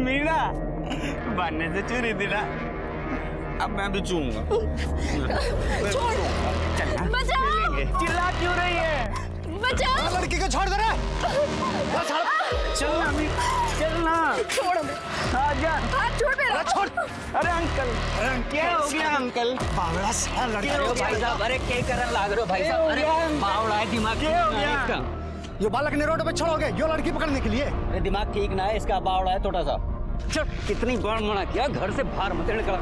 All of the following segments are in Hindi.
मीना बनने से चुरी थी ना, अब मैं भी चूंगा। चिल्ला क्यों रही है? बचाओ लड़की को छोड़ दे रहा। चलना चलना, छोड़ आजा, हाथ छोड़ मेरा, छोड़। अरे अंकल क्या हो गया अंकल? बावड़ा साला लड़का हो भाई साहब, अरे क्या करन लाग रहे हो भाई साहब? अरे बावड़ा है, दिमाग क्या हो गया? ये बालक ने रोड पे छोड़ोगे यो लड़की पकड़ने के लिए? अरे दिमाग ठीक ना है इसका, बावड़ा है थोड़ा सा। चल, कितनी बार मना किया घर से बाहर मत निकला।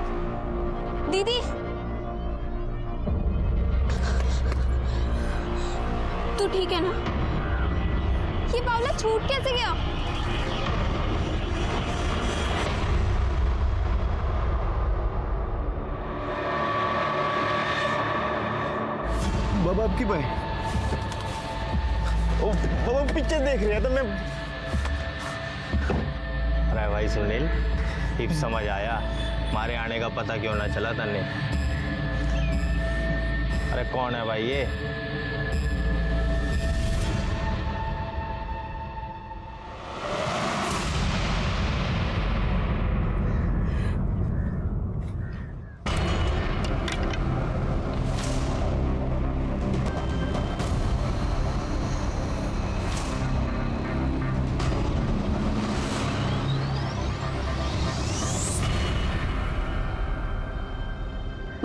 दीदी तू ठीक है ना? ये बावला छूट कैसे गया? बाबा आपकी भाई ओ बाबा पीछे देख रहा था मैं। अरे भाई सुनील, ठीक समझ आया, हमारे आने का पता क्यों ना चला तन्ने? अरे कौन है भाई ये?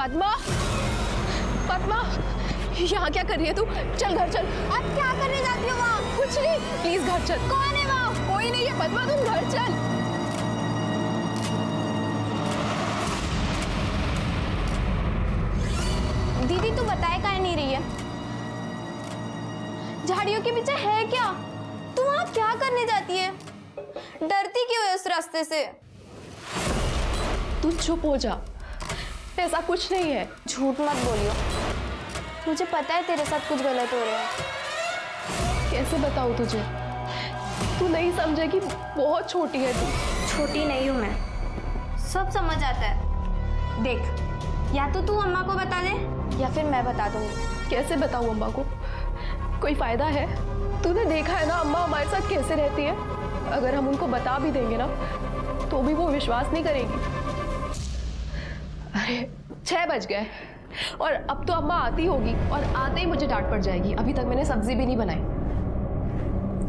पद्मा, पद्मा, यहाँ क्या कर रही है तू? चल घर चल। अब क्या करने जाती हो वहाँ? कुछ नहीं, प्लीज घर चल। कौन है वहाँ? कोई नहीं है पद्मा, तुम घर चल। दीदी तू बताए काहे नहीं रही है? झाड़ियों के पीछे है क्या? तू वहाँ क्या करने जाती है? डरती क्यों है उस रास्ते से? तू चुप हो जा, ऐसा कुछ नहीं है। झूठ मत बोलियो, मुझे पता है तेरे साथ कुछ गलत हो रहा है। कैसे बताऊँ तुझे? तू नहीं समझेगी, बहुत छोटी है तू। छोटी नहीं हूँ मैं, सब समझ आता है। देख, या तो तू अम्मा को बता दे या फिर मैं बता दूंगी। कैसे बताऊँ अम्मा को? कोई फायदा है? तूने देखा है ना अम्मा हमारे साथ कैसे रहती है। अगर हम उनको बता भी देंगे ना तो भी वो विश्वास नहीं करेगी। अरे 6 बज गए और अब तो अम्मा आती होगी और आते ही मुझे डांट पड़ जाएगी। अभी तक मैंने सब्जी भी नहीं बनाई।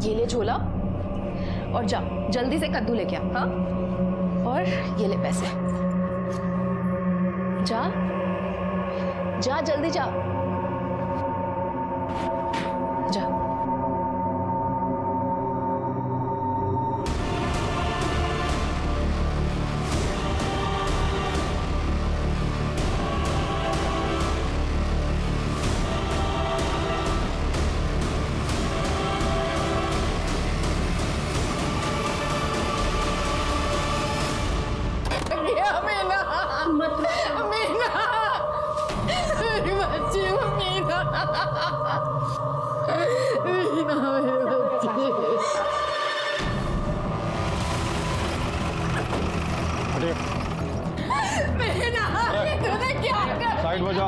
ये ले झोला और जा जल्दी से कद्दू लेके आ। हाँ, और ये ले पैसे। जा जा जल्दी जा जा। साइड बजा।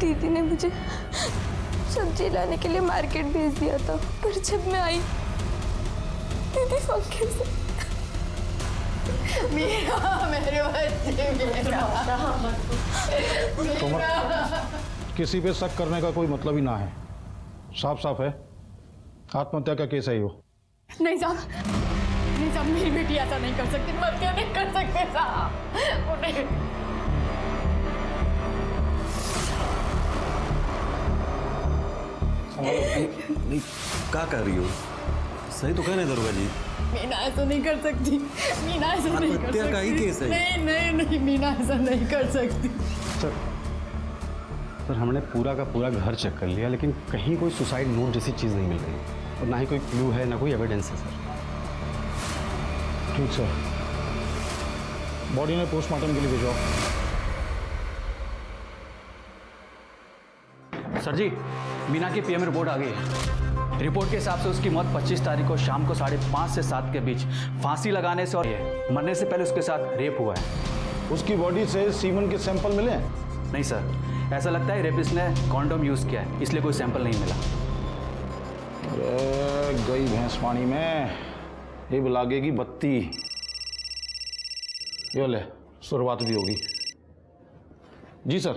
दीदी ने मुझे सब्जी लाने के लिए मार्केट भेज दिया था, पर जब मैं आई दीदी पंखे से मेरे बच्चे किसी पे शक करने का कोई मतलब ही ना है। साफ साफ है, आत्महत्या का केस है ये। नहीं साहब, नहीं साहब, मेरी बेटी ऐसा नहीं कर सकती। मत क्या नहीं कर सकते साहब। उन्हें क्या कर रही हो? सही तो कहने दरोगा जी। मीना ऐसा नहीं कर सकती। मीना ऐसा नहीं कर आत्महत्या का ही सकती। केस है। नहीं नहीं नहीं, मीना ऐसा नहीं कर सकती। सर हमने पूरा का पूरा घर चेक कर लिया, लेकिन कहीं कोई सुसाइड नोट जैसी चीज़ नहीं मिल रही और ना ही कोई क्लू है, ना कोई एविडेंस है सर। ठीक सर, बॉडी ने पोस्टमार्टम के लिए भेजो। सर जी, मीना की पीएम रिपोर्ट आ गई है। रिपोर्ट के हिसाब से उसकी मौत 25 तारीख को शाम को 5:30 से 7 के बीच फांसी लगाने से और मरने से पहले उसके साथ रेप हुआ है। उसकी बॉडी से सीमन के सैंपल मिले हैं? नहीं सर, ऐसा लगता है रेपिस्ट ने कॉन्डोम यूज़ किया है, इसलिए कोई सैंपल नहीं मिला। अरे गई भैंस पानी में, ये लागेगी बत्ती। यो ले, शुरुआत भी होगी। जी सर,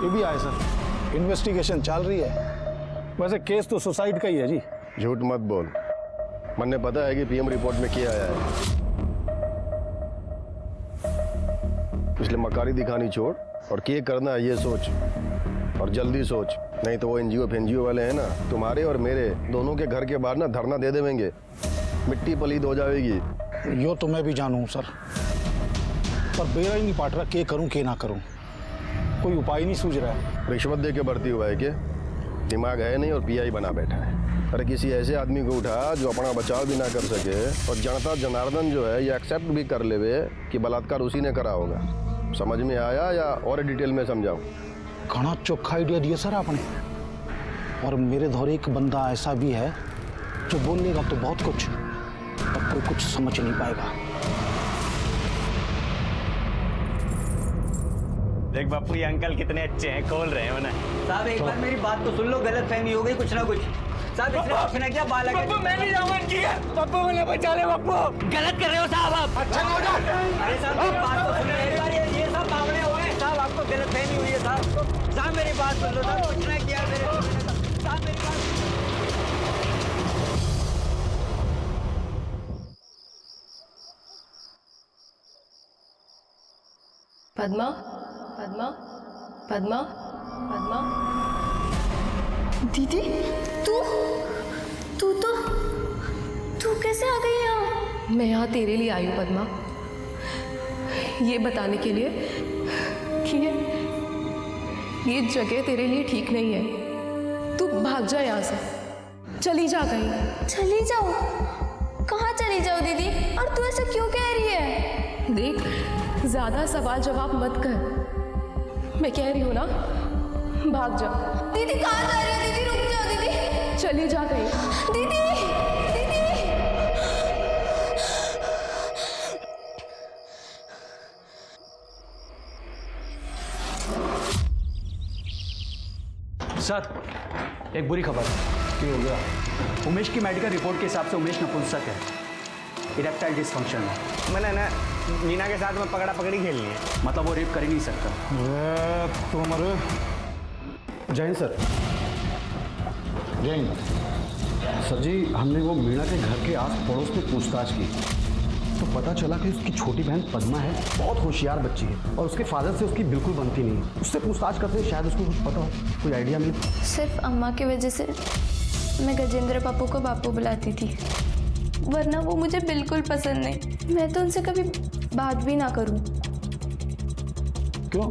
ये भी आए सर, इन्वेस्टिगेशन चल रही है। वैसे केस तो सुसाइड का ही है जी। झूठ मत बोल, मन्ने पता है कि पीएम रिपोर्ट में क्या आया है। इसलिए मकारी दिखानी छोड़ और क्या करना है ये सोच, और जल्दी सोच, नहीं तो वो एनजीओ वाले हैं ना, तुम्हारे और मेरे दोनों के घर के बाहर ना धरना दे देंगे, मिट्टी पलीद हो जाएगी। यो तो मैं भी जानूँ सर, पर बेरा ही नहीं पाट रहा, के करूँ के ना करूँ, कोई उपाय नहीं सूझ रहा है। रिश्वत दे के भर्ती हुआ है, के दिमाग है नहीं और पीआई बना बैठा है। अरे किसी ऐसे आदमी को उठा जो अपना बचाव भी ना कर सके, और जनता जनार्दन जो है ये एक्सेप्ट भी कर लेवे कि बलात्कार उसी ने करा होगा। समझ में आया या और डिटेल में समझाऊं? घना चोखा आइडिया दिया सर आपने, और मेरे धोरे एक बंदा ऐसा भी है जो बोलेगा तो बहुत कुछ, पर कोई कुछ समझ नहीं पाएगा। देख बापू, ये अंकल कितने अच्छे हैं, खोल रहे हैं उन्हें। साहब एक बार मेरी बात तो सुन लो, गलत फहमी हो गई कुछ ना कुछ। साहब इसने कुछ ना किया, बाल लगा। मैं नहीं जाऊंगा इनकी। पप्पू मुझे बचा ले पप्पू। गलत कर रहे हो साहब आप। अच्छा अरे साहब मेरी बात तो सुन लो एक बार, ये सब मामले हो गए साहब, आपको गलत फहमी हुई है साहब। साहब मेरी बात सुन लो साहब, कुछ ना किया मेरे साहब, मेरी बात। पद्मा, पद्मा, पद्मा, पद्मा। दीदी, तू कैसे आ गई यहाँ? मैं यहाँ तेरे लिए आई हूँ पद्मा, ये बताने के लिए कि ये जगह तेरे लिए ठीक नहीं है। तू भाग जा यहाँ से, चली जा कहीं। चली जाओ? कहाँ चली जाओ दीदी? और तू ऐसा क्यों कह रही है? देख, ज्यादा सवाल जवाब मत कर, मैं कह रही हूँ ना, भाग जा। दीदी कहाँ जा रही है? दीदी रुक जाओ दीदी, चली जा कहीं। दीदी, दीदी। सर एक बुरी खबर है। क्या हो गया? उमेश की मेडिकल रिपोर्ट के हिसाब से उमेश नपुंसक है, इरेक्टाइल डिस्फंक्शन है। मैंने ना मीना के साथ में पकड़ा पकड़ी खेलनी है। मतलब वो रेप कर ही नहीं सकता। तुम्हारे जय हिंद सर। जय हिंद। सर जी, हमने वो मीना के घर के आस पड़ोस में पूछताछ की तो पता चला कि उसकी छोटी बहन पद्मा है, बहुत होशियार बच्ची है, और उसके फादर से उसकी बिल्कुल बनती नहीं है। उससे पूछताछ करते हैं, शायद उसको कुछ पता हो, कोई आइडिया मिले। सिर्फ अम्मा की वजह से मैं गजेंद्र पापू को बापू बुलाती थी, वरना वो मुझे बिल्कुल पसंद नहीं। मैं तो उनसे कभी बात भी ना करूं। क्यों?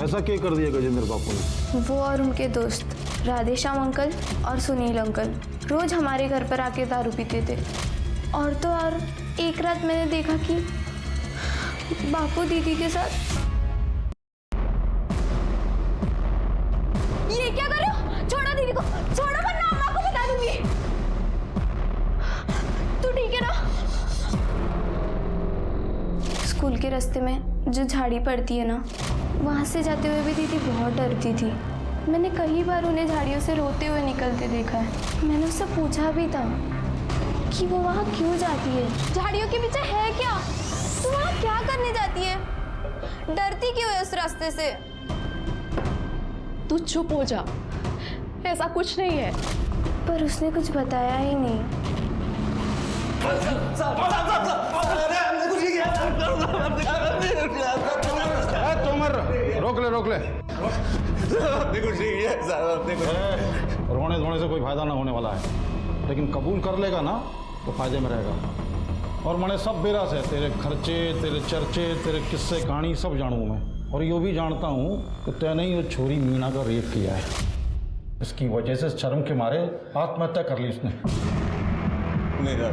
ऐसा क्या कर दिया गजेंद्र बापू ने? वो और उनके दोस्त राधेश्याम अंकल और सुनील अंकल रोज हमारे घर पर आके दारू पीते थे। और तो और एक रात मैंने देखा कि बापू दीदी के साथ। ये क्या कर रहे हो? छोड़ो दीदी को, छोड़ो वरना अम्मा को बता दूंगी। तू ठीक है ना? स्कूल के रास्ते में जो झाड़ी पड़ती है ना, वहाँ से जाते हुए भी दीदी बहुत डरती थी। मैंने कई बार उन्हें झाड़ियों से रोते हुए निकलते देखा है। मैंने उससे पूछा भी था कि वो वहाँ क्यों जाती है। झाड़ियों के पीछे है क्या? तू वहाँ क्या करने जाती है? डरती क्यों है उस रास्ते से? तू चुप हो जा, ऐसा कुछ नहीं है। पर उसने कुछ बताया ही नहीं। रोक ले। रोने धोने से कोई फायदा ना होने वाला है, लेकिन कबूल कर लेगा ना तो फायदे में रहेगा। और मैंने सब बेरा से तेरे खर्चे, तेरे चर्चे, तेरे किस्से कहानी सब जानूँ मैं, और यो भी जानता हूँ कि तैने ही वो छोरी मीना का रेप किया है। इसकी वजह से शर्म के मारे आत्महत्या कर ली उसने। मेरा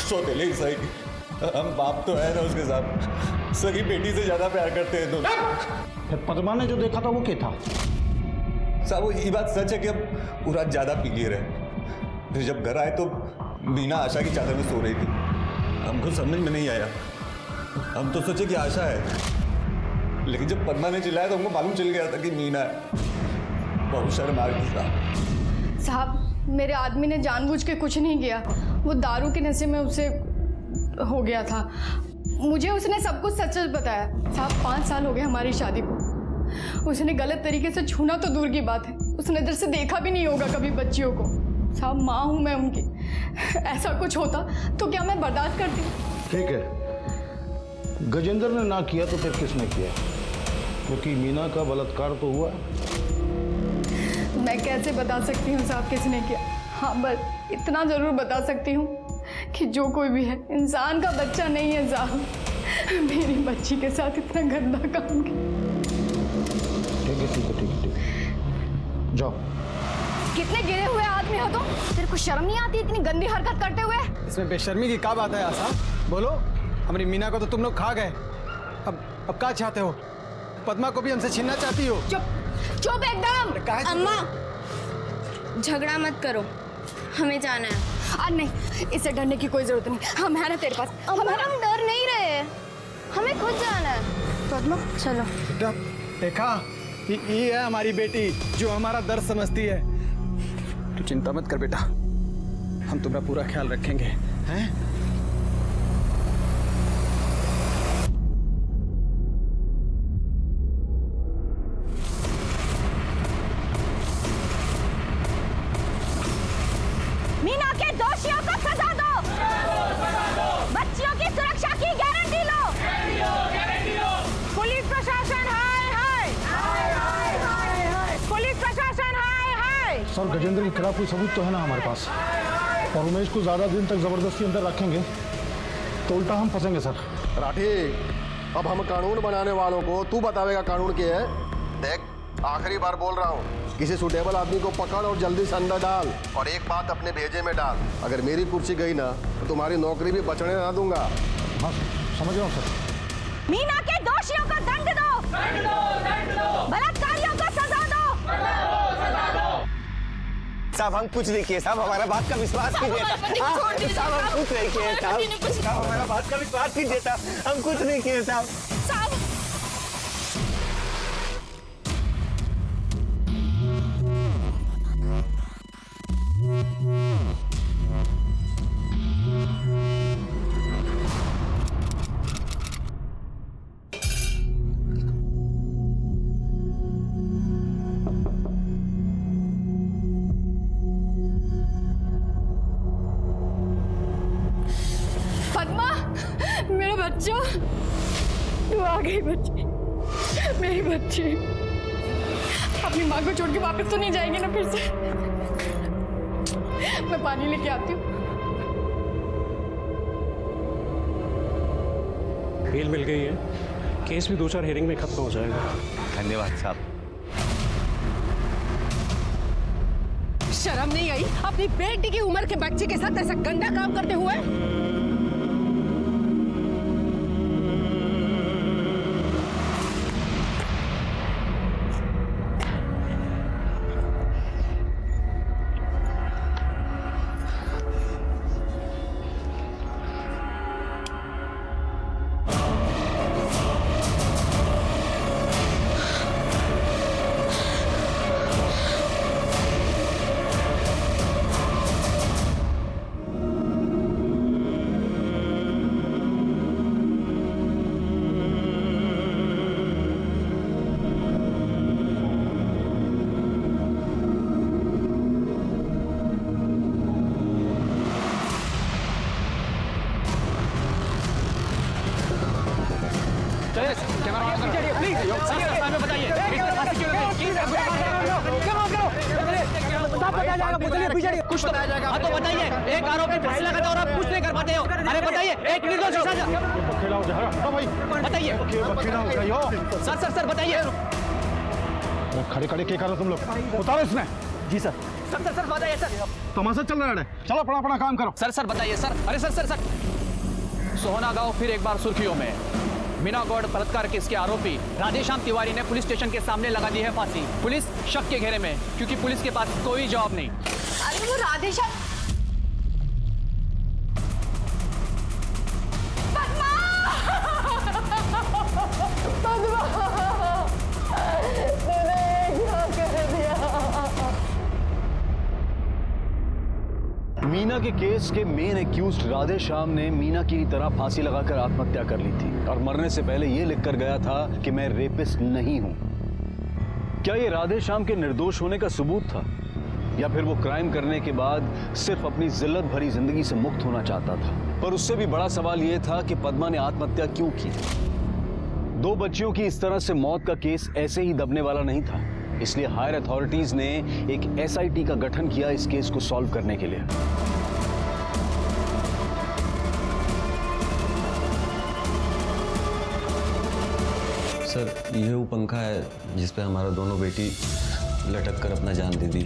सौतेले ही सही, हम बाप तो है ना उसके साथ, सगी बेटी से ज्यादा प्यार करते हैं दोनों। पद्मा ने जो देखा था वो क्या था? साहब ये बात सच है कि अब वो रात ज्यादा पी लिए रहे। फिर जब घर आए तो मीना आशा की चादर में सो रही थी। हमको समझ में नहीं आया, हम तो सोचे कि आशा है, लेकिन जब पद्मा ने चिल्लाया तो हमको मालूम चल गया था कि मीना है। बहुत शर्म आ रही थी साहब। मेरे आदमी ने जानबूझ के कुछ नहीं किया, वो दारू के नशे में उससे हो गया था। मुझे उसने सब कुछ सच सच बताया। साहब 5 साल हो गए हमारी शादी को। उसने गलत तरीके से छूना तो दूर की बात है, उसने इधर से देखा भी नहीं होगा कभी बच्चियों को। साहब माँ हूँ मैं उनकी, ऐसा कुछ होता तो क्या मैं बर्दाश्त करती? ठीक है, गजेंद्र ने ना किया तो फिर किसने किया? क्योंकि मीना का बलात्कार तो हुआ। मैं कैसे बता सकती हूँ साहब किसने किया? हाँ बस इतना ज़रूर बता सकती हूँ कि जो कोई भी है इंसान का बच्चा नहीं है साहब। मेरी बच्ची के साथ इतना गंदा काम किया। ठीक है, जाओ। कितने गिरे हुए आदमी हो तुम? तेरे को शर्म नहीं आती इतनी गंदी हरकत करते हुए? इसमें बेशर्मी की क्या बात है आशा? बोलो, हमारी मीना को तो तुम लोग खा गए, अब क्या चाहते हो? पद्मा को भी हमसे छीनना चाहती हो? चुप एकदम। अम्मा झगड़ा मत करो, हमें जाना है। नहीं, इससे डरने की कोई जरूरत नहीं, हम है ना तेरे पास। हम डर नहीं रहे, हमें खुद जाना है। पद्मा चलो। बेटा देखा, ये है हमारी बेटी जो हमारा दर्द समझती है। तू चिंता मत कर बेटा, हम तुम्हारा पूरा ख्याल रखेंगे, हैं? मीना के दोषियों को सजा दो, बच्चियों की सुरक्षा की गारंटी लो। पुलिस प्रशासन हाय हाय, पुलिस प्रशासन हाय हाय। सर, गजेंद्र के खिलाफ कोई सबूत तो है ना हमारे पास, और उमेश को ज्यादा दिन तक जबरदस्ती अंदर रखेंगे तो उल्टा हम फंसेंगे सर। राठी, अब हम कानून बनाने वालों को तू बतावेगा कानून क्या है। देख, आखिरी बार बोल रहा हूँ, किसी सुटेबल आदमी को पकड़ और जल्दी से अंदर डाल, और एक बात अपने भेजे में डाल, अगर मेरी कुर्सी गई ना तो तुम्हारी नौकरी भी बचने ना दूंगा। हाँ समझ रहा हूँ सर। मीना के दोषियों को दंड दो, बलात्कारियों को सजा दो। साहब हम कुछ नहीं किए साहब, हमारा बात का विश्वास कीजिए साहब, हम कुछ नहीं किए साहब, हमारा बात का विश्वास कीजिए साहब, हम कुछ नहीं किए साहब। पद्मा, मेरे बच्चों, तू आ गई बच्ची, मेरी बच्ची। अपनी माँ को छोड़ के वापस तो नहीं जाएंगे ना फिर से? मैं पानी लेके आती हूँ। बेल मिल गई है, केस भी 2-4 हेयरिंग में खत्म हो जाएगा। धन्यवाद साहब। शर्म नहीं आई अपनी बेटी की उम्र के बच्चे के साथ ऐसा गंदा काम करते हुए? कुछ बताया जाएगा। हाँ तो बताइए, एक आरोपी फांसी लगाता और आप कुछ नहीं कर पाते हो। अरे बताइए, एक निर्दोष बताइए। सर बताइए। खड़े खड़े क्या कर रहे हो तुम लोग? उतारो इसमें। जी सर। सर बताइए सर। तमाशा चल रहा है, चलो अपना काम करो। सर बताइए सर। अरे सर सोहना गांव फिर एक बार सुर्खियों में। मीना गौड़ बलात्कार केस के आरोपी राधेश्याम तिवारी ने पुलिस स्टेशन के सामने लगा दी है फांसी। पुलिस शक के घेरे में, क्योंकि पुलिस के पास कोई जवाब नहीं। अरे वो राधेश्याम। पद्मा! मीना के केस के मेन एक्यूज्ड राधे श्याम ने मीना की तरह फांसी लगाकर आत्महत्या कर ली थी और मरने से पहले ये लिखकर गया था कि मैं रेपिस्ट नहीं हूं। क्या ये राधे श्याम के निर्दोष होने का सबूत था, या फिर वो क्राइम करने के बाद सिर्फ अपनी जिल्लत भरी जिंदगी से मुक्त होना चाहता था? पर उससे भी बड़ा सवाल यह था कि पद्मा ने आत्महत्या क्यों की। 2 बच्चियों की इस तरह से मौत का केस ऐसे ही दबने वाला नहीं था, इसलिए हायर अथॉरिटीज ने एक SIT का गठन किया इस केस को सॉल्व करने के लिए। सर, ये वो पंखा है जिस पे हमारा दोनों बेटी लटक कर अपना जान दे दी।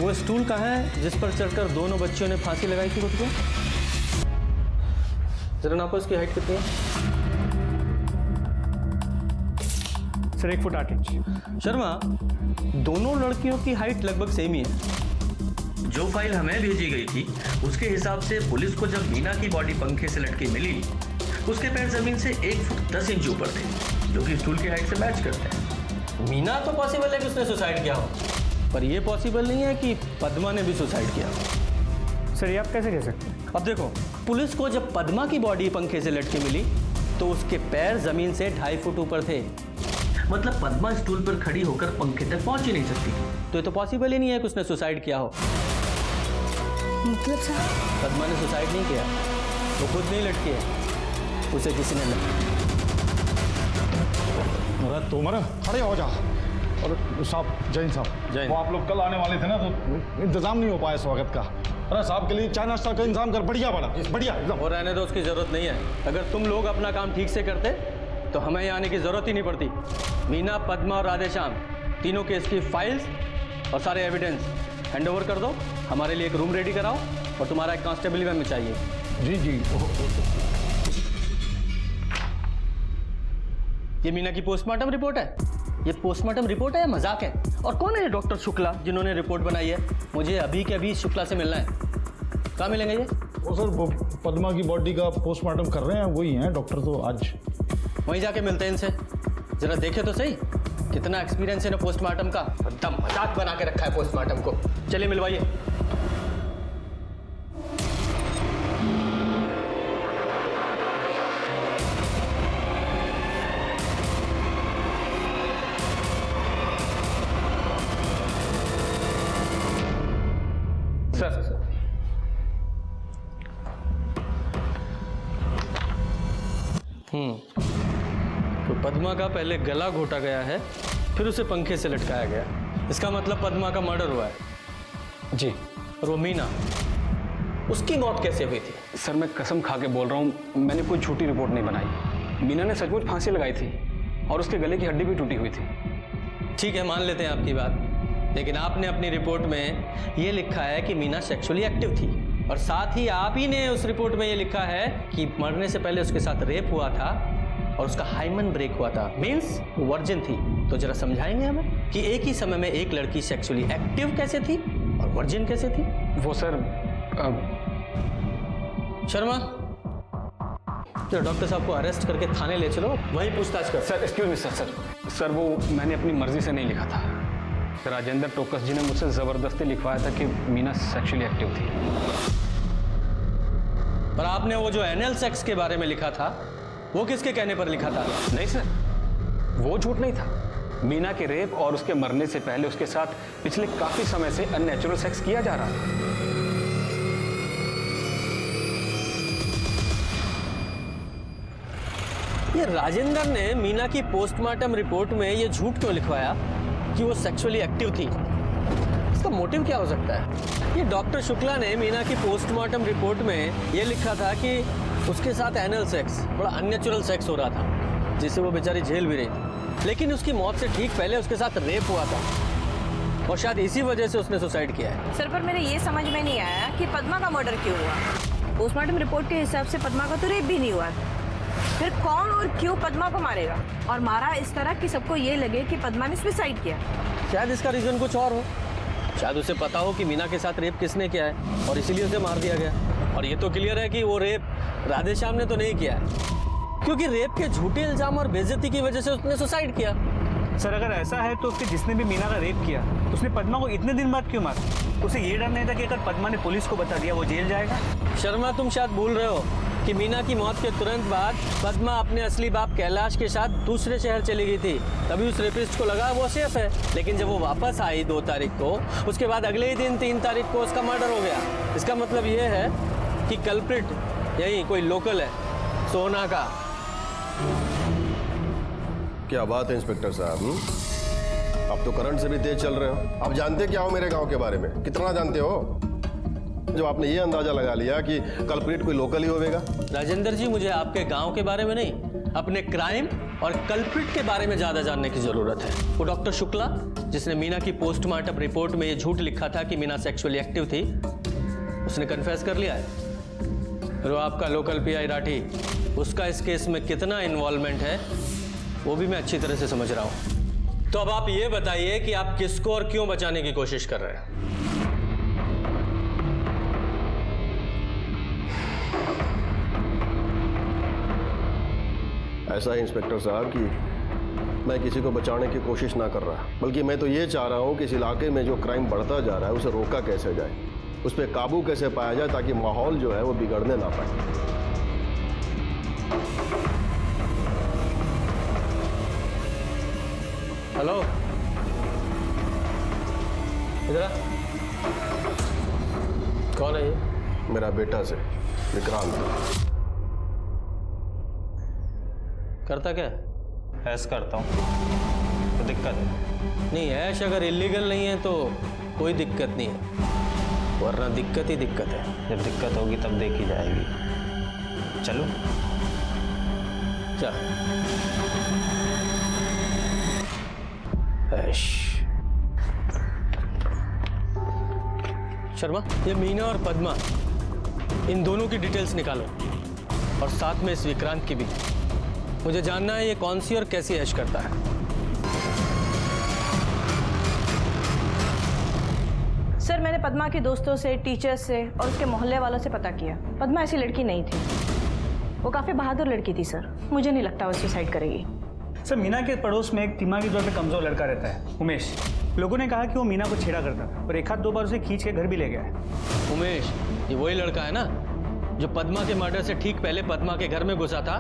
वो स्टूल कहाँ है जिस पर चढ़कर दोनों बच्चियों ने फांसी लगाई थी खुद को? जरा नापो, इसकी हाइट कितनी है? Sir 1 foot 8 inch. शर्मा, दोनों लड़कियों की हाइट लगभग सेम ही है। जो फाइल हमें भेजी गई थी उसके हिसाब से पुलिस को जब मीना की बॉडी पंखे से लटकी मिली, उसके पैर जमीन से 1 फुट 10 इंच ऊपर थे, जो कि स्टूल की हाइट से मैच करते हैं। मीना तो पॉसिबल है कि उसने सुसाइड किया हो, पर यह पॉसिबल नहीं है कि पद्मा ने भी सुसाइड किया। सर ये आप कैसे कह सकते हैं? अब देखो, पुलिस को जब पद्मा की बॉडी पंखे से लटकी मिली तो उसके पैर जमीन से 2.5 फुट ऊपर थे। मतलब पद्मा स्टूल पर खड़ी होकर पंखे तक पहुंच ही नहीं सकती। तो ये तो पॉसिबल ही नहीं है कि उसने सुसाइड किया हो। मतलब सर? पद्मा ने सुसाइड नहीं किया, वो खुद नहीं लटकी है, उसे किसी ने अरे तुम खड़े हो जा। और साहब, जैन साहब, वो आप लोग कल आने वाले थे ना, तो इंतजाम नहीं हो पाया स्वागत का। अरे साहब के लिए चाय नाश्ता का इंतजाम कर, बढ़िया बना, बढ़िया एकदम। और रहने दो, उसकी जरूरत नहीं है। अगर तुम लोग अपना काम ठीक से करते तो हमें यहाँ आने की जरूरत ही नहीं पड़ती। मीना, पद्मा और राधे श्याम तीनों केस की फाइल्स और सारे एविडेंस हैंड ओवर कर दो। हमारे लिए एक रूम रेडी कराओ और तुम्हारा एक कांस्टेबल भी हमें चाहिए। जी जी। ये मीना की पोस्टमार्टम रिपोर्ट है। ये पोस्टमार्टम रिपोर्ट है या मजाक है? और कौन है ये डॉक्टर शुक्ला जिन्होंने रिपोर्ट बनाई है? मुझे अभी के अभी शुक्ला से मिलना है। कहाँ मिलेंगे ये? वो सर पद्मा की बॉडी का पोस्टमार्टम कर रहे हैं, वही हैं डॉक्टर। तो आज वहीं जाके मिलते हैं इनसे। जरा देखे तो सही कितना एक्सपीरियंस है ना पोस्टमार्टम का। एकदम मजाक बना के रखा है पोस्टमार्टम को। चलिए मिलवाइए। सर तो पद्मा का पहले गला घोटा गया है, फिर उसे पंखे से लटकाया गया। इसका मतलब पद्मा का मर्डर हुआ है। जी। और वो मीना, उसकी मौत कैसे हुई थी? सर मैं कसम खा के बोल रहा हूँ, मैंने कोई झूठी रिपोर्ट नहीं बनाई। मीना ने सचमुच फांसी लगाई थी और उसके गले की हड्डी भी टूटी हुई थी। ठीक है, मान लेते हैं आपकी बात, लेकिन आपने अपनी रिपोर्ट में ये लिखा है कि मीना सेक्सुअली एक्टिव थी, और साथ ही आप ही ने उस रिपोर्ट में ये लिखा है कि मरने से पहले उसके साथ रेप हुआ था और उसका हाइमन ब्रेक हुआ था, मीन्स वो वर्जिन थी। तो जरा समझाएंगे हमें कि एक ही समय में एक लड़की सेक्सुअली एक्टिव कैसे थी और वर्जिन कैसे थी? वो सर शर्मा, तो डॉक्टर साहब को अरेस्ट करके थाने ले चलो, वहीं पूछताछ कर। सर एक्सक्यूज मी सर वो मैंने अपनी मर्जी से नहीं लिखा था। राजेंद्र टोकस जी ने मुझसे जबरदस्ती लिखवाया था कि मीना सेक्सुअली एक्टिव थी। पर आपने वो जो एनल सेक्स के बारे में लिखा था, वो किसके कहने पर लिखा था? नहीं सर, वो झूठ नहीं था। मीना के रेप और उसके मरने से पहले उसके साथ पिछले काफी समय से अननेचुरल सेक्स किया जा रहा था। ये राजेंद्र ने मीना की पोस्टमार्टम रिपोर्ट में ये झूठ क्यों लिखवाया कि वो सेक्सुअली एक्टिव थी? इसका मोटिव क्या हो सकता है? ये डॉक्टर शुक्ला ने मीना की पोस्टमार्टम रिपोर्ट में ये लिखा था कि उसके साथ एनल सेक्स, बड़ा अननेचुरल सेक्स हो रहा था, जिसे वो बेचारी झेल भी रही थी। लेकिन उसकी मौत से ठीक पहले उसके साथ रेप हुआ था और शायद इसी वजह से उसने सुसाइड किया है। सर, पर मेरे ये समझ में नहीं आया कि पद्मा का मर्डर क्यों हुआ। पोस्टमार्टम रिपोर्ट के हिसाब से पद्मा का तो रेप भी नहीं हुआ, फिर कौन और क्यों पद्मा को मारेगा? और मारा इस तरह कि सबको ये लगे कि पद्मा ने सुसाइड किया। शायद इसका रीजन कुछ और हो। शायद उसे पता हो कि मीना के साथ रेप किसने किया है और इसीलिए उसे मार दिया गया। और ये तो क्लियर है कि वो रेप राधे श्याम ने तो नहीं किया है। क्योंकि रेप के झूठे इल्जाम और बेइज्जती की वजह से उसने सुसाइड किया। सर अगर ऐसा है तो उसके जिसने भी मीना का रेप किया उसने पद्मा को इतने दिन बाद क्यों मारा? उसे ये डर नहीं था कि अगर पद्मा ने पुलिस को बता दिया वो जेल जाएगा? शर्मा, तुम शायद भूल रहे हो कि मीना की मौत के तुरंत बाद पद्मा अपने असली बाप कैलाश के साथ दूसरे शहर चली गई थी। तभी उस रेपिस्ट को लगा वो सेफ है, लेकिन जब वो वापस आई 2 तारीख को, उसके बाद अगले ही दिन 3 तारीख को उसका मर्डर हो गया। इसका मतलब ये है कि कल्प्रिट यही कोई लोकल है, सोना का। क्या बात है इंस्पेक्टर साहब, आप तो करंट से भी तेज चल रहे हो। आप जानते क्या हो मेरे गांव के बारे में? कितना जानते हो जो आपने ये अंदाजा लगा लिया कि कल्प्रिट कोई लोकल ही होगा? राजेंद्र जी, मुझे आपके गांव के बारे में नहीं, अपने क्राइम और कल्प्रिट के बारे में ज्यादा जानने की जरूरत है। वो डॉक्टर शुक्ला जिसने मीना की पोस्टमार्टम रिपोर्ट में ये झूठ लिखा था कि मीना सेक्सुअली एक्टिव थी, उसने कन्फेस कर लिया है। फिर वो आपका लोकल पीआई राठी, उसका इस केस में कितना इन्वॉल्वमेंट है वो भी मैं अच्छी तरह से समझ रहा हूं। तो अब आप ये बताइए कि आप किसको और क्यों बचाने की कोशिश कर रहे हैं? ऐसा है इंस्पेक्टर साहब कि मैं किसी को बचाने की कोशिश ना कर रहा, बल्कि मैं तो ये चाह रहा हूँ कि इस इलाके में जो क्राइम बढ़ता जा रहा है उसे रोका कैसे जाए, उस पर काबू कैसे पाया जाए ताकि माहौल जो है वो बिगड़ने ना पाए। हेलो, इधर आ। कौन है ये? मेरा बेटा से विक्रांत। करता क्या? ऐश करता हूँ। तो दिक्कत है? नहीं, ऐश अगर इलीगल नहीं है तो कोई दिक्कत नहीं है, वरना दिक्कत ही दिक्कत है। जब दिक्कत होगी तब देखी जाएगी। चलो क्या ऐश? शर्मा, ये मीना और पद्मा, इन दोनों की डिटेल्स निकालो और साथ में इस विक्रांत की भी। मुझे जानना है ये कौन सी और कैसी ऐश करता है। सर, मैंने पद्मा के दोस्तों से, टीचर्स से और उसके मोहल्ले वालों से पता किया। पद्मा ऐसी लड़की नहीं थी, वो काफ़ी बहादुर लड़की थी सर। मुझे नहीं लगता वो सुसाइड करेगी। सर, मीना के पड़ोस में एक दिमागी तौर पे कमजोर लड़का रहता है, उमेश। लोगों ने कहा कि वो मीना को छेड़ा करता था और 1-2 बार उसे खींच के घर भी ले गया है। उमेश, ये वही लड़का है ना जो पद्मा के मर्डर से ठीक पहले पद्मा के घर में घुसा था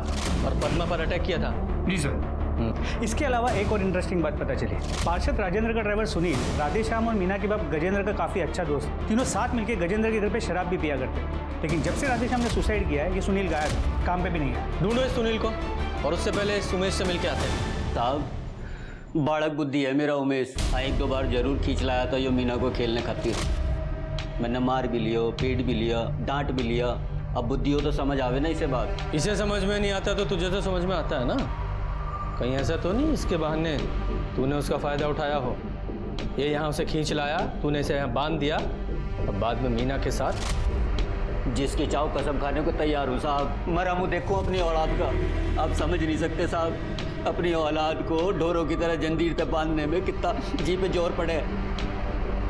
और पद्मा पर अटैक किया था? जी सर। इसके अलावा एक और इंटरेस्टिंग बात पता चली। पार्षद राजेंद्र का ड्राइवर सुनील, राधेश्याम और मीना के बाप गजेंद्र का काफ़ी अच्छा दोस्त, तीनों साथ मिलकर गजेंद्र के घर पे शराब भी पिया करते। लेकिन जब से राधेश्याम ने सुसाइड किया है ये सुनील गायब है, काम पे भी नहीं है। ढूंढो इस सुनील को और उससे पहले इस उमेश से मिलकर आते हैं। साहब, बाड़क बुद्धि है मेरा उमेश। हाँ, 1-2 बार जरूर खींच लाया था यो मीना को खेलने खातिर। मैंने मार भी लिया, पीट भी लिया, डांट भी लिया। अब बुद्धि हो तो समझ आवे ना इसे बात। इसे समझ में नहीं आता तो तुझे तो समझ में आता है ना। कहीं ऐसा तो नहीं इसके बहाने तूने उसका फ़ायदा उठाया हो? ये यहाँ उसे खींच लाया, तूने इसे यहाँ बांध दिया, अब बाद में मीना के साथ जिसकी चाव कसम खाने को तैयार हूँ साहब। मरा मुँह देखो अपनी औलाद का। आप समझ नहीं सकते साहब, अपनी औलाद को ढोरों की तरह जंजीर से बांधने में कितना जी पे जोर पड़े।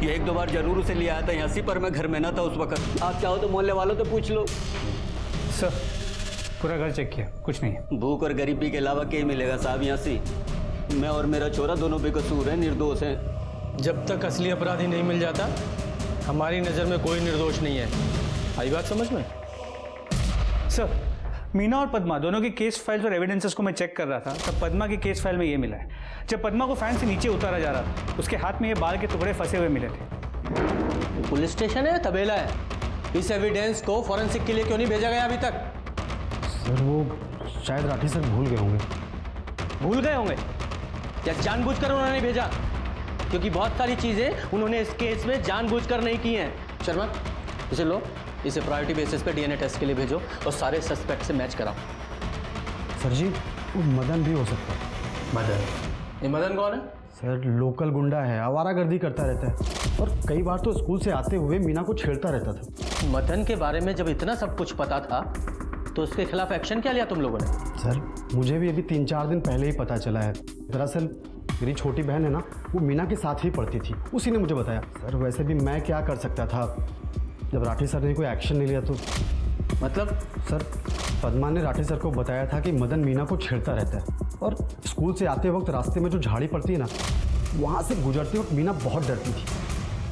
ये 1-2 बार जरूर उसे ले आया था यहाँ से, पर मैं घर में ना था उस वक्त। आप चाहो तो मोहल्ले वालों से पूछ लो। सर, पूरा घर चेक किया, कुछ नहीं है। भूख और गरीबी के अलावा क्या मिलेगा साहब यहाँ से? मैं और मेरा छोरा दोनों बेकसूर हैं, निर्दोष हैं। जब तक असली अपराधी नहीं मिल जाता हमारी नज़र में कोई निर्दोष नहीं है। आई बात समझ में? सर, मीना और पद्मा दोनों की केस फाइल्स और एविडेंसेस को मैं चेक कर रहा था, तब पद्मा की केस फाइल में ये मिला है। जब पद्मा को फैन से नीचे उतारा जा रहा था उसके हाथ में ये बाल के टुकड़े फंसे हुए मिले थे। पुलिस स्टेशन है, तबेला है? इस एविडेंस को फॉरेंसिक के लिए क्यों नहीं भेजा गया अभी तक? सर, वो शायद राठी सर भूल गए होंगे। भूल गए होंगे या जानबूझकर उन्होंने नहीं भेजा? क्योंकि बहुत सारी चीजें उन्होंने इस केस में जानबूझकर नहीं की हैं। शर्मा, इसे लो, इसे प्रायोरिटी बेसिस पे डीएनए टेस्ट के लिए भेजो और सारे सस्पेक्ट से मैच कराओ। सर जी, वो मदन भी हो सकता है। मदन? ये मदन कौन है? सर, लोकल गुंडा है, आवारागर्दी करता रहता है और कई बार तो स्कूल से आते हुए मीना को छेड़ता रहता था। मदन के बारे में जब इतना सब कुछ पता था तो उसके खिलाफ एक्शन क्या लिया तुम लोगों ने? सर, मुझे भी अभी 3-4 दिन पहले ही पता चला है। दरअसल मेरी छोटी बहन है ना, वो मीना के साथ ही पढ़ती थी, उसी ने मुझे बताया। सर, वैसे भी मैं क्या कर सकता था, जब राठी सर ने कोई एक्शन नहीं लिया तो मतलब? सर, पद्मा ने राठी सर को बताया था कि मदन मीना को छेड़ता रहता है, और स्कूल से आते वक्त रास्ते में जो झाड़ी पड़ती है ना, वहाँ से गुजरते वक्त मीना बहुत डरती थी,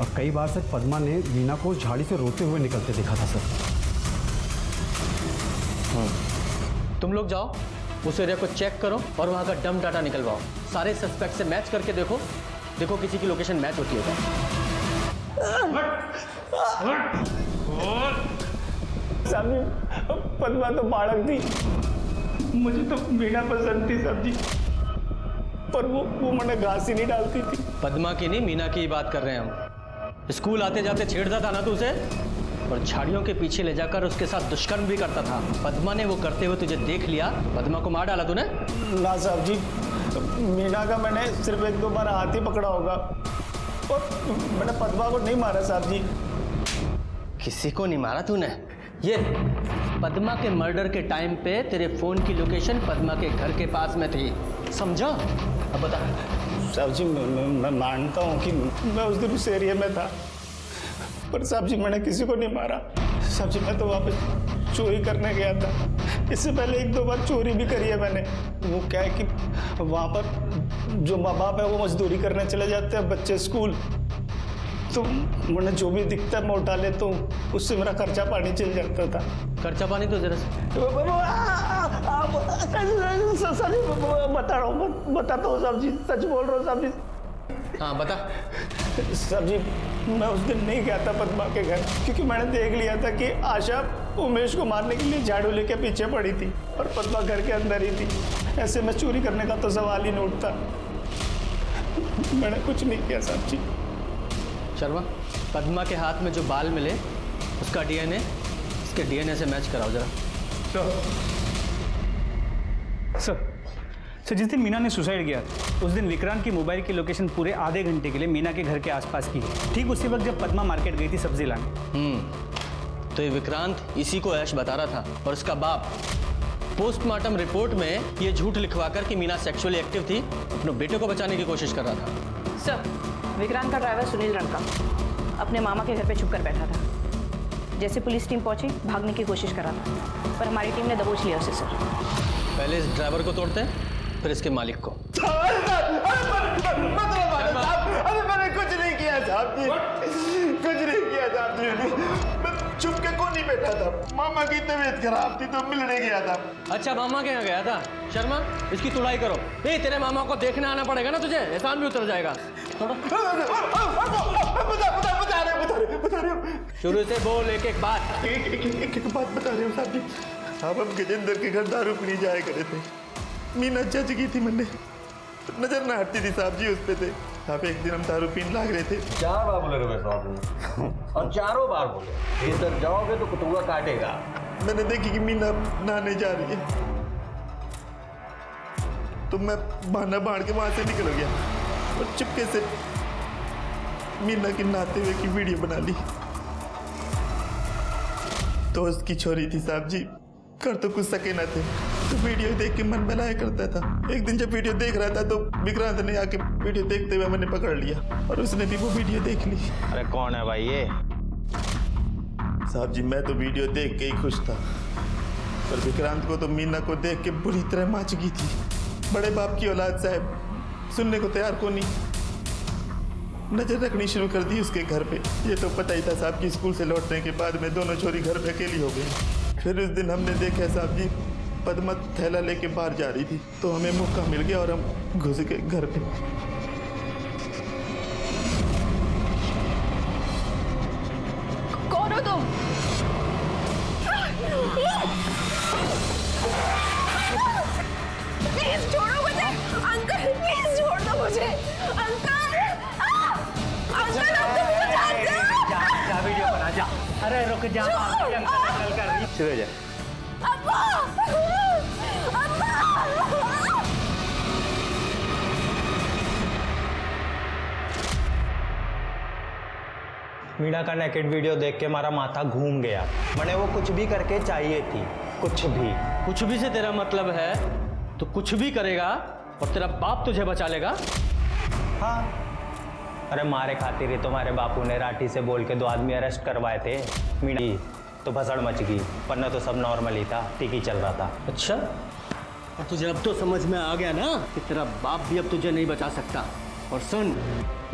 और कई बार सर पद्मा ने मीना को उस झाड़ी से रोते हुए निकलते देखा था सर। तुम लोग जाओ, उस एरिया को चेक करो और वहाँ का डम डाटा निकलवाओ। सारे सस्पेक्ट से मैच करके देखो किसी की लोकेशन मैच होती है साहब, पद्मा तो बालक थी, मुझे तो मीना पसंद थी साहब जी, पर वो मैंने घास ही नहीं डालती थी। पद्मा की नहीं, मीना की बात कर रहे हैं हम। स्कूल आते जाते छेड़ता था ना तू उसे, और झाड़ियों के पीछे ले जाकर उसके साथ दुष्कर्म भी करता था। पद्मा ने वो करते हुए तुझे देख लिया, पद्मा को मार डाला तूने? ना साहब जी, मीना का मैंने सिर्फ 1-2 बार हाथ ही पकड़ा होगा, और मैंने पद्मा को नहीं मारा साहब जी। किसी को नहीं मारा तूने? ये पद्मा के मर्डर के टाइम पे तेरे फोन की लोकेशन पद्मा के घर के पास में थी, समझा? अब बता। साहब जी, मैं मानता हूँ कि मैं उस दिन उस एरिया में था, पर साहब जी मैंने किसी को नहीं मारा। साहब जी, मैं तो वहाँ पे चोरी करने गया था, इससे पहले 1-2 बार चोरी भी करी है मैंने। वो क्या है कि वहाँ पर जो माँ बाप है वो मजदूरी करने चले जाते हैं, बच्चे स्कूल, तो मैंने जो भी दिखता है मैं उठा लेता हूँ, उससे मेरा खर्चा पानी चल जाता था। खर्चा पानी तो जरा बताता हूँ साहब जी, सच बोल रहा हूँ साहब जी। हाँ बता। साहब जी, मैं उस दिन नहीं गया था पद्मा के घर, क्योंकि मैंने देख लिया था कि आशा उमेश को मारने के लिए झाड़ू लेके पीछे पड़ी थी, और पद्मा घर के अंदर ही थी। ऐसे में चोरी करने का तो सवाल ही नहीं उठता। मैंने कुछ नहीं किया साहब जी। शर्मा, पद्मा के हाथ में जो बाल मिले उसका डीएनए इसके डीएनए से मैच कराओ जरा। सर, जिस दिन मीना ने सुसाइड किया उस दिन विक्रांत की मोबाइल की लोकेशन पूरे आधे घंटे के लिए मीना के घर के आसपास की है, ठीक उसी वक्त जब पद्मा मार्केट गई थी सब्जी लाने। तो ये विक्रांत इसी को ऐश बता रहा था, और उसका बाप पोस्टमार्टम रिपोर्ट में ये झूठ लिखवाकर कि मीना सेक्सुअली एक्टिव थी, अपने बेटे को बचाने की कोशिश कर रहा था। सर, विक्रांत का ड्राइवर सुनील रणका अपने मामा के घर पे छुप कर बैठा था। जैसे पुलिस टीम पहुंची, भागने की कोशिश कर रहा था, पर हमारी टीम ने दबोच लिया उसे। सर, पहले इस ड्राइवर को तोड़ते हैं, फिर इसके मालिक को। अरे मैंने कुछ नहीं किया साहब जी, कुछ नहीं किया साहब जी। मैं छुप के को नहीं बैठा था, मामा की तबीयत खराब थी तो मिलने गया था। अच्छा, मामा के यहाँ गया था? शर्मा, इसकी तुड़ाई करो। तेरे मामा को देखने आना पड़ेगा ना तुझे, एहसान भी उतर जाएगा। बता रहे हो। शुरू से बोल, एक बात। एक बात बता रहे हो साहब जी। हम गजेंद्र के घर दारू पीने जाया करे थे, मीना जज की थी, मैंने नजर ना हटती थी साहब जी उस पे थे। साहब, एक दिन हम दारू पीने लाग रहे थे। 4 बार बोले रहे साहब, और चारों बार बोले इधर जाओगे तो कुतुआ काटेगा। मैंने देखी कि मीना नहाने जा रही है, तो मैं बहाना बांध के वहां से निकल गया और चुपके से मीना की नहाते हुए की वीडियो बना ली। तो उसकी छोरी थी साहब जी, कर तो कुछ सके ना थे, तो वीडियो देख के मन बहलाया करता था। एक दिन जब वीडियो देख रहा था तो विक्रांत ने आके वीडियो देखते हुए मैंने पकड़ लिया, और उसने भी वो वीडियो देख ली। अरे कौन है भाई ये? साहब जी, मैं तो वीडियो देख के ही खुश था, पर विक्रांत को तो मीना को देख के बुरी तरह मार चुकी थी। बड़े बाप की औलाद साहब, सुनने को तैयार को नहीं, नजर रखनी शुरू कर दी उसके घर पे। ये तो पता ही था साहब की स्कूल से लौटने के बाद में दोनों छोरी घर पे अकेली हो गई। फिर उस दिन हमने देखा साहब जी, पद्मा थैला लेके बाहर जा रही थी, तो हमें मौका मिल गया और हम घुस गए घर पे। कौन हो तुम? प्लीज छोड़ो मुझे, अंकल प्लीज छोड़ दो मुझे, अंकल। अंकल, आप तो मुझे जानते हो। जा वीडियो बना जा। अरे रुक जा, अंकल कर रही। शुरू हो जाए। मीना का नेकेड वीडियो देख के हमारा माथा घूम गया। मैंने वो कुछ भी करके चाहिए थी, कुछ भी से तेरा मतलब है तो कुछ भी करेगा और तेरा बाप तुझे बचा लेगा? हाँ, अरे मारे खातिर ही तुम्हारे बापू ने राठी से बोल के 2 आदमी अरेस्ट करवाए थे। मीना, तो भसड़ मच गई, वरना तो सब नॉर्मल ही था, ठीक ही चल रहा था। अच्छा, और तुझे अब तो समझ में आ गया ना कि तेरा बाप भी अब तुझे नहीं बचा सकता। और सुन,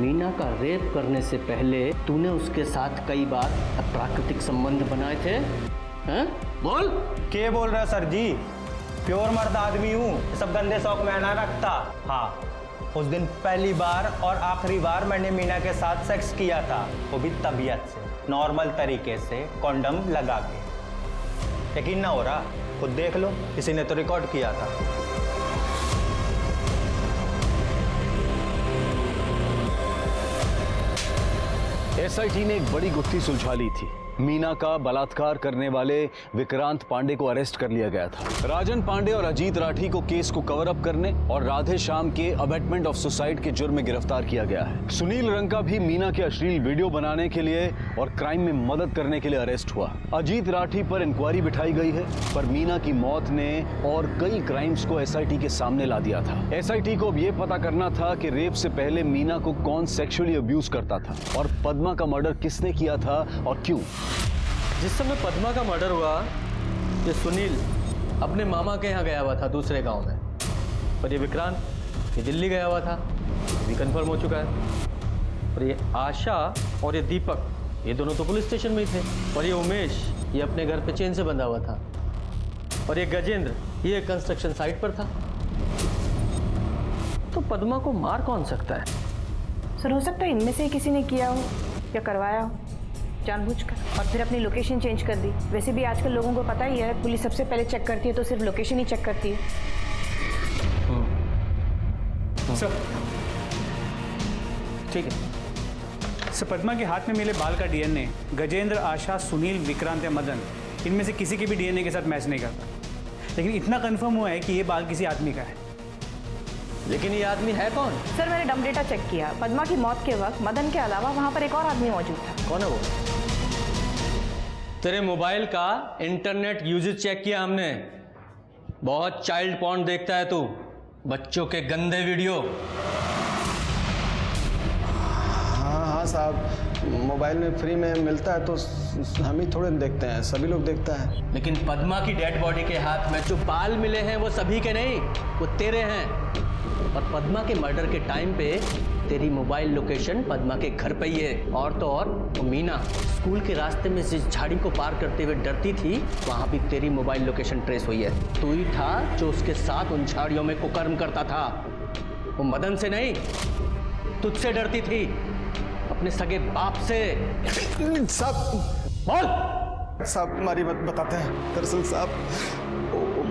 मीना का रेप करने से पहले तूने उसके साथ कई बार अप्राकृतिक संबंध बनाए थे, हैं? बोल। क्या बोल रहे हो सर जी? प्योर मर्द आदमी हूँ, सब गंदे शौक में ना रखता। हाँ, उस दिन पहली बार और आखिरी बार मैंने मीना के साथ सेक्स किया था, वो भी तबीयत से, नॉर्मल तरीके से, कॉन्डम लगा के। यकीन ना हो रहा? खुद देख लो, किसी ने तो रिकॉर्ड किया था। एसआईटी ने एक बड़ी गुत्थी सुलझा ली थी। मीना का बलात्कार करने वाले विक्रांत पांडे को अरेस्ट कर लिया गया था। राजन पांडे और अजीत राठी को केस को कवर अप करने और राधे श्याम के अबेटमेंट ऑफ सुसाइड के जुर्म में गिरफ्तार किया गया है। सुनील रंका भी मीना के अश्लील वीडियो बनाने के लिए और क्राइम में मदद करने के लिए अरेस्ट हुआ। अजीत राठी पर इंक्वायरी बिठाई गई है, पर मीना की मौत ने और कई क्राइम्स को एसआईटी के सामने ला दिया था। एसआईटी को अब यह पता करना था कि रेप से पहले मीना को कौन सेक्सुअली अब्यूज करता था और पद्मा का मर्डर किसने किया था और क्यों। जिस समय पद्मा का मर्डर हुआ, ये सुनील अपने मामा के यहाँ गया हुआ था दूसरे गांव में, और ये विक्रांत ये दिल्ली गया हुआ था, ये भी कंफर्म हो चुका है। और ये आशा और ये दीपक ये दोनों तो पुलिस स्टेशन में ही थे, और ये उमेश ये अपने घर पे चेन से बंधा हुआ था, और ये गजेंद्र ये कंस्ट्रक्शन साइट पर था। तो पद्मा को मार कौन सकता है? सर, हो सकता है इनमें से किसी ने किया हो या करवाया हो जानबूझकर, और फिर अपनी लोकेशन चेंज कर दी। वैसे भी आजकल लोगों को पता ही है, पुलिस सबसे पहले चेक करती है तो सिर्फ लोकेशन ही चेक करती है। सर, ठीक है सर, पद्मा के हाथ में मिले बाल का डीएनए गजेंद्र, आशा, सुनील, विक्रांत या मदन इनमें से किसी के भी डीएनए के साथ मैच नहीं करता, लेकिन इतना कंफर्म हुआ है कि ये बाल किसी आदमी का है। लेकिन ये आदमी है कौन? सर, मैंने डम डेटा चेक किया। पद्मा की मौत के वक्त मदन के अलावा वहां पर एक और आदमी मौजूद था। कौन है वो? तेरे मोबाइल का इंटरनेट यूजेज चेक किया हमने, बहुत चाइल्ड पॉर्न देखता है तू, बच्चों के गंदे वीडियो। हाँ साहब, मोबाइल में फ्री में मिलता है तो हम ही थोड़े देखते हैं, सभी लोग देखता है। लेकिन पद्मा की डेड बॉडी के हाथ में जो बाल मिले हैं वो सभी के नहीं, वो तेरे हैं। और पद्मा के मर्डर के टाइम पे तेरी मोबाइल लोकेशन पद्मा के घर पे ही है। और तो और वो मीना स्कूल के रास्ते में जिस झाड़ी को पार करते हुए डरती थी, वहां भी तेरी मोबाइल लोकेशन ट्रेस हुई है। तू ही था जो उसके साथ उन झाड़ियों में कुकर्म करता था। वो मदन से नहीं, तुझसे डरती थी, अपने सगे बाप से। साहब बोल। साहब, हमारी बात बताते हैं। दरअसल साहब,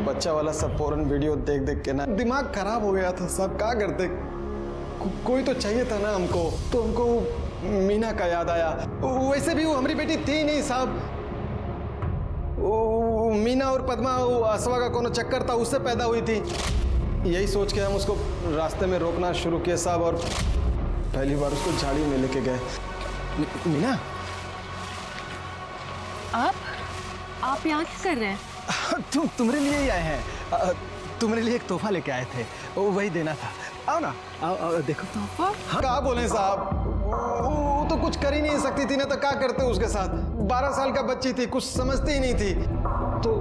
बच्चा वाला सब फौरन वीडियो देख देख के ना दिमाग खराब हो गया था साहब। क्या करते, कोई तो चाहिए था ना हमको, तो हमको मीना का याद आया। वैसे भी वो हमारी बेटी थी नहीं साहब, मीना और पद्मा असवा का कोनो चक्कर था, उससे पैदा हुई थी। यही सोच के हम उसको रास्ते में रोकना शुरू किया साहब, और पहली बार उसको झाड़ी में लेके गए। मीना, आप यहाँ क्या कर रहे हैं? तुम्हारे लिए ही आए हैं। तुम्हारे लिए एक तोहफा लेके आए थे, वही देना था। आओ ना, आओ देखो तोहफा। हाँ, क्या बोले साहब, वो तो कुछ कर ही नहीं सकती थी ना, तो क्या करते उसके साथ। 12 साल का बच्ची थी, कुछ समझती ही नहीं थी, तो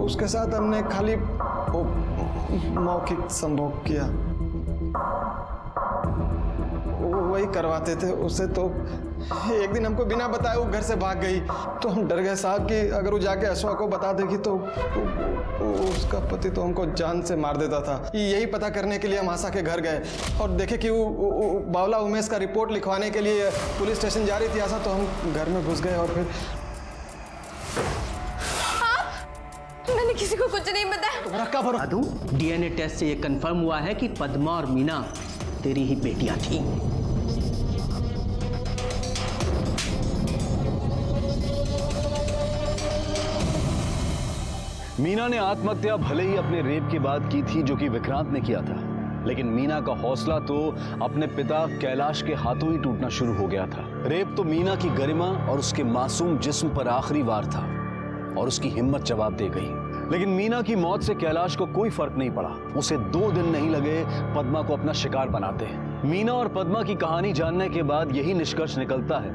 उसके साथ हमने खाली मौखिक संभोग किया, वही करवाते थे उससे। तो एक दिन हमको बिना बताए वो घर से भाग गई, तो हम डर गए साहब कि अगर वो जाके अश्वा को बता देगी तो उसका पति तो हमको जान से मार देता था। यही पता करने के लिए हम आशा के घर गए और देखे कि वो बावला उमेश का रिपोर्ट लिखवाने के लिए पुलिस स्टेशन जा रही थी आशा, तो हम घर में घुस गए और फिर मैंने किसी को कुछ नहीं बताया। रखा बता दूं, डीएनए टेस्ट से ये कंफर्म हुआ है कि पद्मा और मीना तेरी ही बेटियां थी। मीना ने आत्महत्या भले ही अपने रेप के बाद की थी, जो कि विक्रांत ने किया था, लेकिन मीना का हौसला तो अपने पिता कैलाश के हाथों ही टूटना शुरू हो गया था। रेप तो मीना की गरिमा और उसके मासूम जिस्म पर आखिरी वार था और उसकी हिम्मत जवाब दे गई। लेकिन मीना की मौत से कैलाश को कोई फर्क नहीं पड़ा। उसे 2 दिन नहीं लगे पद्मा को अपना शिकार बनाते। मीना और पद्मा की कहानी जानने के बाद यही निष्कर्ष निकलता है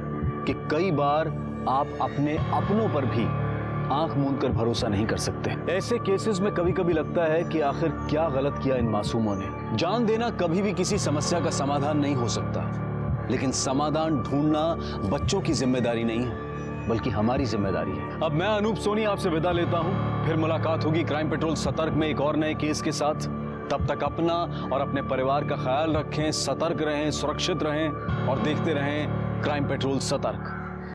कि कई बार आप अपने अपनों पर भी आंख मूंद कर भरोसा नहीं कर सकते। ऐसे केसेस में कभी कभी लगता है कि आखिर क्या गलत किया इन मासूमों ने। जान देना कभी भी किसी समस्या का समाधान नहीं हो सकता, लेकिन समाधान ढूंढना बच्चों की जिम्मेदारी नहीं है, बल्कि हमारी जिम्मेदारी है। अब मैं अनूप सोनी आपसे विदा लेता हूं, फिर मुलाकात होगी क्राइम पेट्रोल सतर्क में एक और नए केस के साथ। तब तक अपना और अपने परिवार का ख्याल रखें, सतर्क रहें, सुरक्षित रहें और देखते रहें क्राइम पेट्रोल सतर्क।